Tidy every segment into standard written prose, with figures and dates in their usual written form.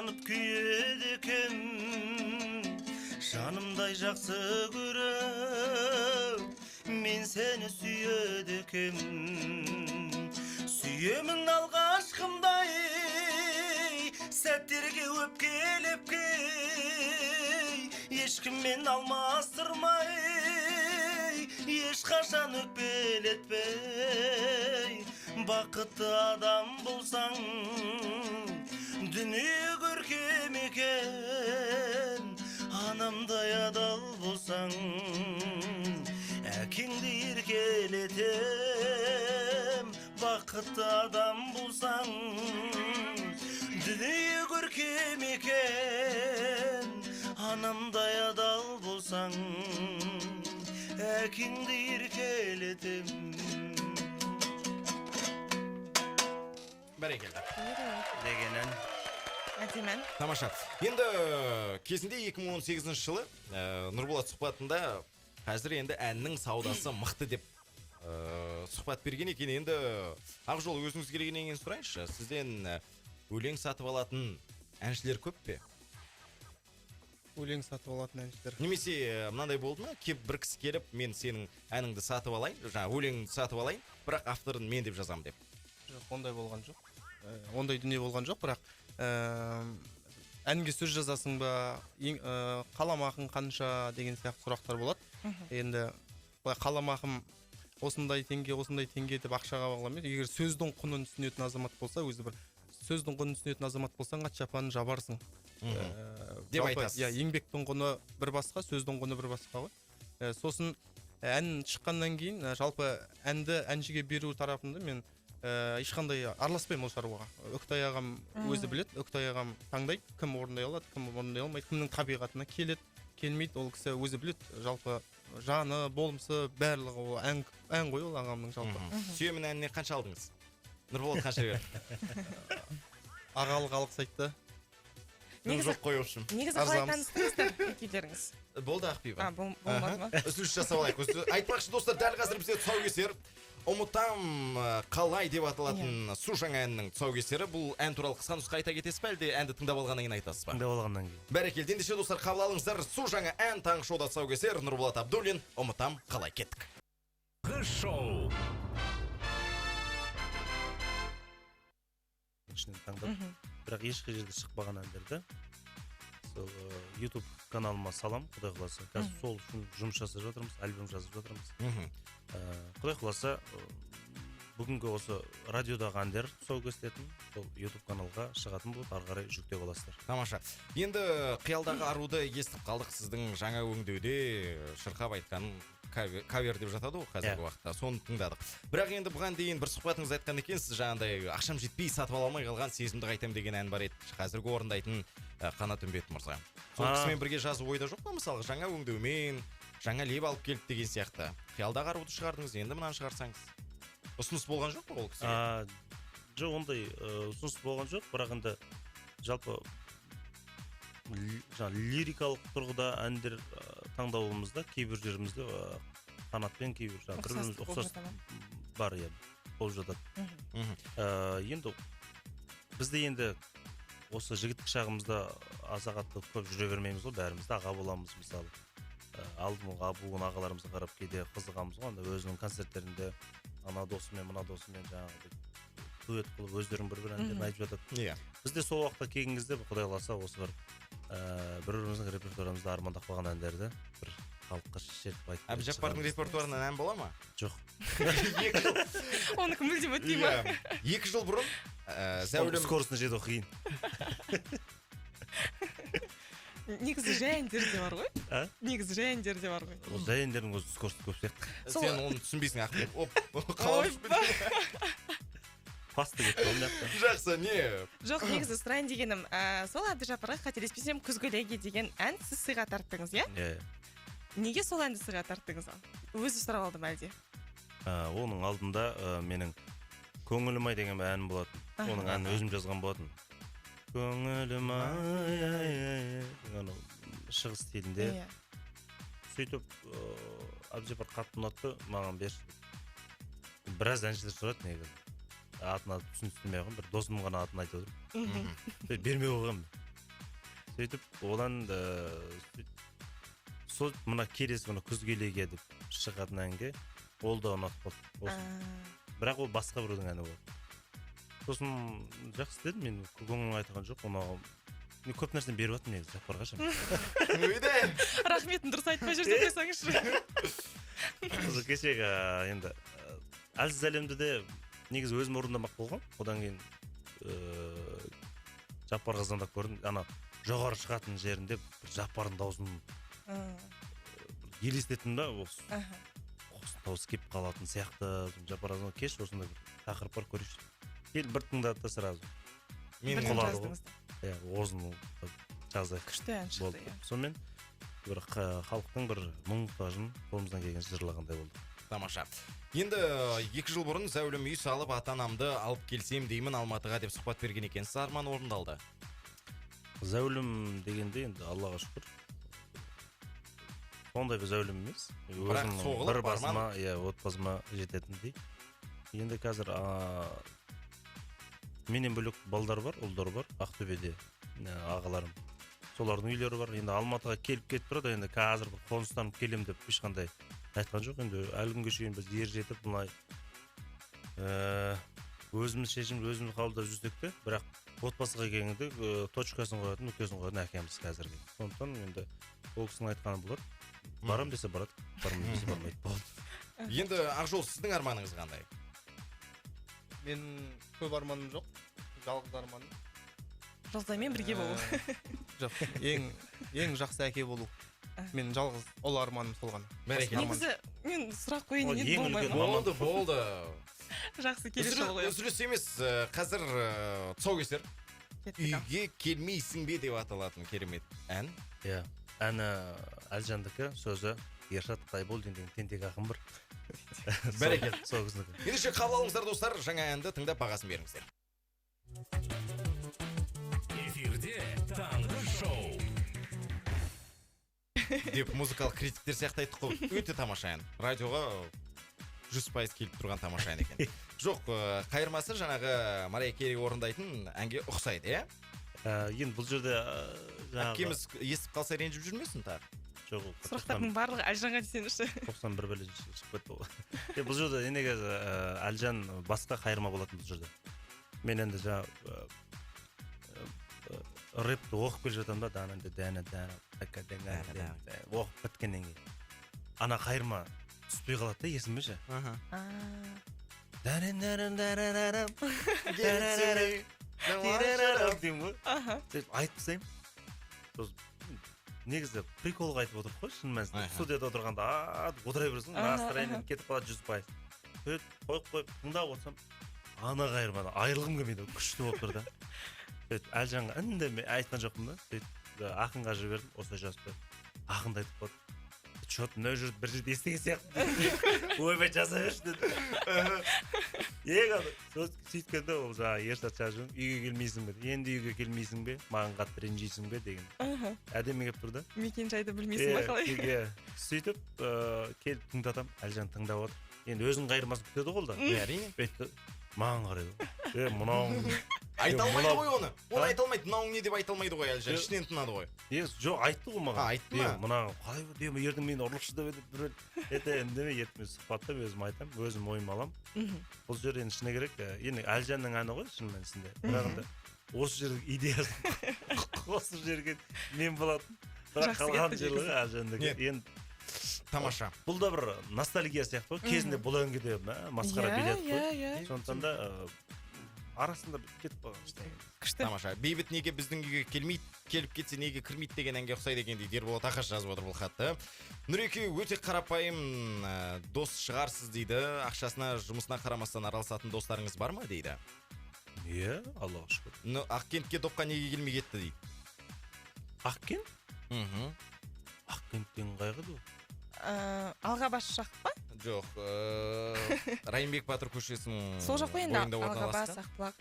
жанып күйеді екен, жанымдай жақсы көріп мен сені сүйеді екем. Сүйемін алғашқымдай сәттерге өпкелепкей, ешкіммен алмастырмай ешқашан өкпелетпей. Бақытты адам болсаң дүние көркем екен, анамдай адал болсаң әкеңді еркелетем. Бақытты адам болсаң дүние көркем екен, анамдай адал болсаң әкеңді еркелетем. Бәрекелді. Дегенен Әдемін. Тамаша. Енді кезінде 2018 жылы Нұрболат сұхбатында қазір енді әннің саудасы мықты деп сұхбат берген екен. Енді Ақжол, өзіңіз келгеннен кейін сұрайыншы, сізден өлең сатып алатын әншілер көп пе? Өлең сатып алатын әншілер. Немесе мынандай болды ма? Бір кісі келіп, мен сенің әніңді сатып алайын, жаңа өлеңіңді сатып алайын, бірақ авторын мен деп жазам деп. Жоқ, ондай болған жоқ. Ондай дүние болған жоқ, бірақ әнге сөз жазасың ба, қаламақың қанша деген сияқты сұрақтар болады. Енді қаламақым осындай теңге деп ақшаға бағаламайды. Егер сөздің құнын түсінетін азамат болса, өзі бір сөздің құнын түсінетін азамат болсаң, ат шапанын жабарсың деп айтасыз. Иә, еңбектің құны бір басқа, сөздің құны бір басқа ғой. Сосын ән шыққаннан кейін, жалпы әнді әншіге беру тарапында мен ешқандай араласпаймын ол шаруаға. Өктай ағам өзі біледі, Өктай ағам таңдайды, кім орындай алады, кім орындай алмайды, кімнің табиғатына келеді, келмейді, ол кісі өзі біледі. Жалпы жаны, болмысы, барлығы ол ән ғой ол ағамның жалпы. Сүйемін әніне қанша алдыңыз? Нұрболат қанша берді? Ағалық алғыс айтты. Жоқ қой общем. Негізі қалай таныстыңыздар екеулеріңіз? Болды Ақбибі. Болмады ма? Үзіліс жасап алайық. Айтпақшы достар, дәл қазір бізде тұсаукесер ұмытам қалай деп аталатын су жаңа әннің тұсаукесері. Бұл ән туралы қысқа нұсқа айта кетесіз бе, әлде әнді тыңдап алғаннан кейін айтасыз ба? тыңдап алғаннан кейін. Бәрекелді. Ендеше достар, қабыл алыңыздар. Су жаңа ән таңғы шоуда тұсаукесер. Нұрболат Абдуллин, ұмытам қалай, кеттік. Шоу. Ішінен таңдап, бірақ ешқай жерде шықпаған әндерді сол YouTube каналыма салам, құдай қаласа. Қазір сол үшін жұмыс жасап жатырмыз, альбом жазып жатырмыз. Құдай қаласа, бүгінгі осы радиодағы әндер тұсау кесілетін, сол YouTube каналға шығатын болып, ары қарай жүктеп аласыздар. Тамаша. Енді қиялдағы аруды естіп қалдық, сіздің жаңа өңдеуде шырқап айтқан кавер деп жатады ғой қазіргі уақытта, соны тыңдадық. Бірақ енді бұған дейін бір сұхбатыңыз айтқан екенсіз, жаңағыдай ақшам жетпей сатып ала алмай қалған сезімді қайтам деген ән бар еді, қазіргі орындайтын Қанат Үмбет мырза. Сол кісімен бірге жазу ойда жоқ па, мысалы жаңа өңдеумен, жаңа леп алып келді деген сияқты. Қиялдағы аруды шығардыңыз, енді мынаны шығарсаңыз. Ұсыныс болған жоқ па ол кісіге? Жоқ, ондай ұсыныс болған жоқ, бірақ енді жалпы лирикалық тұрғыда әндер таңдауымызда кейбір жерімізде Қанатпен кейбір бір-біріміз ұқсас бар еді, болып жатады. Енді бізде енді осы жігіттік шағымызда аса қатты көп жүре бермейміз ғой, бәрімізді аға боламыз мысалы. Алдыңға буын ағаларымызға қарап кейде қызығамыз ғой, өзінің концерттерінде ана досымен, мына досымен жаңағы дуэт қылып өздерің бір әндерін айтып жатады. Бізде сол уақытта келген кезде құдай қаласа осы бір-біріміздің репертуарымызда армандап қалған әндерді бір халыққа шешетіп айтып. Әбдіжаппардың репертуарынан ән бола ма? Жоқ. 2 жыл. Оныкі мүлдем өтпей ма? 2 жыл бұрын зәулім скоростына жету қиын. Негізі жай әндер де бар ғой? Негізі жай әндер де бар ғой? Ол жай әндердің өзі скоросты көп сияқты. Сен оны түсінбейсің Ақбибі. Пасты кетті ол жақта. Жақсы, не? Жоқ, негізі сұрайын дегенім, сол Әбдіжаппарға қателеспесем күзгілеге деген ән сіз сыйға тарттыңыз, иә? Неге сол әнді сыйға тарттыңыз? Өзі сұрап алдым әлде? Оның алдында менің көңілім ай деген әнім болатын. Оның әнін өзім жазған болатын. Көңілім ай, шығыс стилінде. Сөйтіп Әбдіжаппар қатты ұнатты, маған берші. Біраз әншілер сұрады негізі. Атын түсін түстемей қойым, бір досым ғана атын айтып отырмын. Бермей қойғам. сөйтіп одан сол мына келесі мына күз келеге деп шығатын әнге ол да ұнатып қалды. Бірақ ол басқа біреудің әні болды. Сосын жақсы дедім, мен көңілім айтқан жоқ, ұнаған. Мен көп нәрсені беріп жатырмын негізі Жаппарға ше. Рахметін дұрыс айтпай жүрсе қойсаңызшы. Кешегі енді әлсіз әлемді де негізі өзім орындамақ болған. Одан кейін Жаппарға звондап көрдім. Ана жоғары шығатын жерінде Жаппардың дауысын елестеттім да, осы дауыс келіп қалатын сияқты. Жаппарға звондап кеш осындай бір тақырып бар көрейікші. Кел бір тыңдады да сразу. Мен жаздыңыз да. Озын жазайық. Күшті ән шықты. Сонымен бір халықтың бір мұң-мұқтажын қолымыздан келгенше жырлағандай болды. Тамаша. Енді 2 жыл бұрын зәулім үй салып ата-анамды алып келсем деймін Алматыға деп сұхбат берген екенсіз. Арман орындалды. Зәулім дегенде енді Аллаға шүкір. Ондай бір зәулім емес. Бірақ соғылып басыма, отбасыма жететіндей. Енді қазір менен бөлек балдар бар, ұлдар бар, Ақтөбеде ағаларым. Солардың үйлері бар. Енді Алматыға келіп кетіп тұрады. Енді қазір бір қоныстанып келем деп ешқандай айтқан жоқ. Енді әлі күнге шейін біз ер жетіп бұлай өзіміз шешім, өзіміз қабылдап жүрсек те, бірақ отбасыға келгенде точкасын қоятын, нүктесін қоятын әкеміз қазірге. Сондықтан енді ол кісінің айтқаны болады. Барам десе барады, бармай десе бармайды болды. Енді Ақжол, сіздің арманыңыз қандай? Мен көп арманым жоқ, жалғыз арманым. Жұлдызаймен бірге болу. Жоқ, ең жақсы әке болу. Мен жалғыз ол арманым сол ғана. Негізі мен сұрақ қойын енді болмайды. Болды. Жақсы келесі жолы қоямын. Үзіліс емес, қазір тұсаукесер. Үйге келмейсің бе деп аталатын керемет ән. Иә, әні Әлжандікі, сөзі Ершат Қайболдин деген тентек ақын бір. Бәрекелді. Сол кісінікі. Ендеше қабыл алыңыздар достар, жаңа әнді тыңдап бағасын беріңіздер. Эфирде таңғы шоу. Деп музыкалық критиктер сияқты айттық қой. Өте тамаша ән. Радиоға 100% келіп тұрған тамаша ән екен. Жоқ, қайырмасы жаңағы Мария Керей орындайтын әнге ұқсайды, иә? Енді бұл жерде әкеміз естіп қалса ренжіп жүрмесін тағы? Жоқ. Сұрақтардың барлығы Әлжанға десеңізші. 91 бәле шығып кетті ғой. Бұл жерде енеге Әлжан басқа қайырма болатын бұл жерде. Мен енді жаңа рэпті оқып келе жатам да, оқып біткеннен кейін. Ана қайырма түспей қалады да, есіңме ше? Айтып тастаймын. Негізі приколға айтып отырып қой, шын мәнісінде. Студияда отырғанда отыра бересің, настроением кетіп қалады 100%. Қойып тыңдап отырсам, ана қайырманы айырылғым келмейді, күшті болып тұр да. Әлжанға үндемей айтқан жоқпын да. Ақынға жібердім, осылай жазып бердім. Ақын да айтып қалды. Че-то мына жерде бір жерде естіген сияқты. Ойбай жаза берші деді. Сөйткенде ол жаңағы Ершат жазып, үйге келмейсің бе? Енді үйге келмейсің бе? Маған қатты ренжисің бе деген. Әдемі келіп тұрды. Мекен жайды білмейсің ба қалай? Сөйтіп келіп тыңдатам, Әлжан тыңдап отыр. Енді өзінің қайырмасын күтеді ғой да. Әрине. Маған қарайды. Мынауың айта алмайды ғой оны. Оны айта алмайды. Мынауың не деп айта алмайды ғой Әлжан. Ішінен тынады ғой. Жоқ, айтты ғой маған. Айтты ма? Мынаған қалай деп ердің мені ұрлықшы деп үндемей ертең сұхбаттап өзім айтам, өзім ойым алам. Бұл жер енді шыны керек. Енді Әлжанның әні ғой шын мәнісінде. Бірақ енді осы жердің идеясы осы жерге мен болатын. Бірақ қалған жерлері Әлжандікі. Енді тамаша. Бұл да бір ностальгия сияқты ғой. Кезінде бұл әнге де масқара билет қой. Сондықтан да арасында кетіп қалған ештеңе. Күшті. Тамаша. Бейбіт неге біздің үйге келмейді, келіп кетсе неге кірмейді деген әнге ұқсайды екен дейді. Ерболат Ақаш жазып отыр бұл хатты. Нұреке өте қарапайым дос шығарсыз дейді. Ақшасына, жұмысына қарамастан араласатын достарыңыз бар ма дейді. Иә, Аллаға шүкір. Ақкентке допқа неге келмей кетті дейді. Ақкент? Ақкенттен қайғы ду? Алғабас жақ па? Жоқ, Райымбек Батыр көшесінің сол жақ қой енді Алғабас, Ақбұлақ.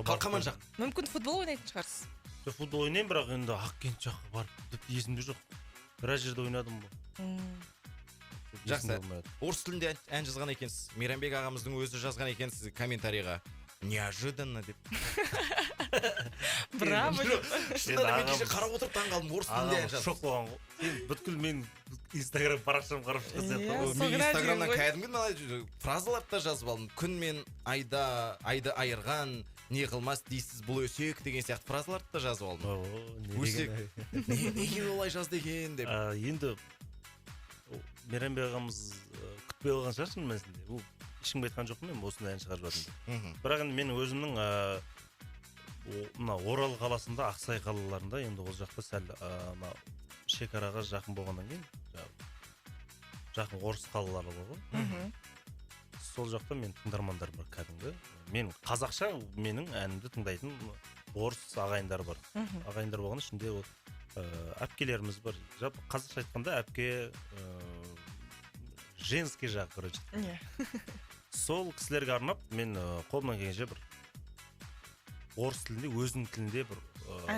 Қалқаман жақ. Мүмкін футбол ойнайтын шығарсыз. Футбол ойнаймын, бірақ енді Ақкент жаққа барып есімде жоқ. Біраз жерде ойнадым ғой. Жақсы. Орыс тілінде ән жазған екенсіз. Мейрамбек ағамыздың өзі жазған екенсіз комментарийға. Неожиданно деп. Браво. Шынында мен кеше қарап отырып таң қалдым, орыс тілінде ән жазып. шок болған ғой. Сен бүткіл мен инстаграм парақшамды қарап шыққан сияқты Иә. ғой. Мен инстаграмнан кәдімгі мына фразаларды да жазып алдым. Күн мен айды айырған, не қылмас дейсіз бұл өсек деген сияқты фразаларды да жазып алдым. Өсек. Неге олай жазды екен деп. Енді Мейрамбек ағамыз күтпей қалған шығар шын мәнісінде. Бұл ешкімге айтқан жоқпын мен осындай ән шығарып жатырмын деп. Бірақ енді мен өзімнің мына Орал қаласында, Ақсай қалаларында енді ол жақта сәл шекараға жақын болғаннан кейін жақын орыс қалалары бар ғой. Сол жақта мен тыңдармандар бар кәдімгі. Мен қазақша менің әнімді тыңдайтын орыс ағайындар бар. Ағайындар болған ішінде ол әпкелеріміз бар. Қазақша айтқанда әпке женский жақ, короче. Сол кісілерге арнап мен қолымнан келгенше бір орыс тілінде, өзінің тілінде бір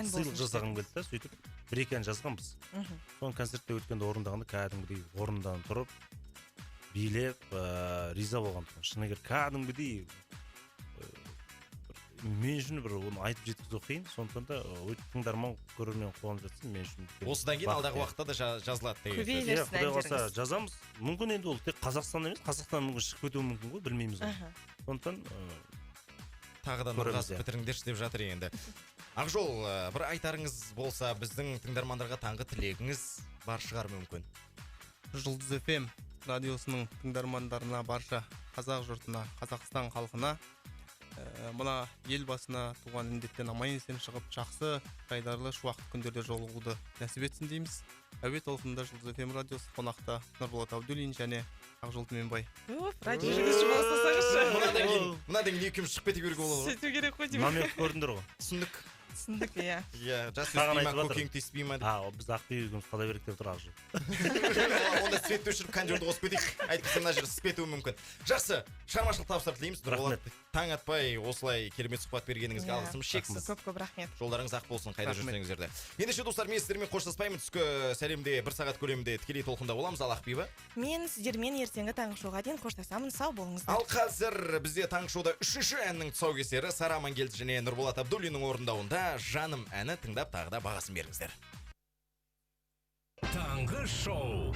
сыйлық жасағым келді да, сөйтіп бір-екі ән жазғанбыз. Соны концертте өткенде орындағанда кәдімгідей орындан тұрып билеп риза болған. Шыны керек кәдімгідей мен үшін бір оны айтып жеткізу қиын, сондықтан да тыңдарман көрермен қуанып жатсын мен үшін. Осыдан кейін алдағы уақытта да жазылады деген. Көбейе Құдай қаласа жазамыз. Мүмкін енді ол тек Қазақстан емес, Қазақстан мүмкін шығып кетуі мүмкін ғой, білмейміз ғой. Сондықтан тағы да нұрғазы бітіріңдерші деп жатыр енді. Ақжол, бір айтарыңыз болса, біздің тыңдармандарға таңғы тілегіңіз бар шығар мүмкін. Жұлдыз FM радиосының тыңдармандарына, барша қазақ жұртына, Қазақстан халқына, мына ел басына туған індеттен аман есен шығып, жақсы, қайдарлы, шуақты күндерде жолығуды нәсіп етсін дейміз. Әуе толқынында Жұлдыз FM радиосы қонақта Нұрболат Абдуллин және Ақжол Түменбай. Радио жүргізуші болсаңызшы. Мынадан кейін екеуміз шығып кете беруге болады ғой. Сөйту керек қой деймін. момент көрдіңдер ғой. Түсіндік. Түсіндік, иә. Иә, жас Саған өспей ма, айтып жатыр. көкең теспей ма деп. Біз Ақбибі екеуміз қала берейік деп тұр Ақжол. Онда светті өшіріп кондерді қосып кетейік. Әйтпесе мына жер ысып кетуі мүмкін. Жақсы, шығармашылық табыстар тілейміз. Нұрболат, таң атпай осылай керемет сұхбат бергеніңізге алғысым шексіз. Көп рахмет. Жолдарыңыз ақ болсын, қайда жүрсеңіздер де. Ендеше достар, мен сіздермен қоштаспаймын. Түскі сәлемде 1 сағат көлемінде тікелей толқында боламыз. Ал Ақбибі? Мен сіздермен ертеңгі таңғы шоуға дейін қоштасамын. Сау болыңыздар. Ал қазір бізде таңғы шоуда 3-ші әннің тұсаукесері Сара Амангелді және Нұрболат Абдуллиннің орындауында Жаным әні тыңдап тағы да бағасын беріңіздер. Таңғы шоу.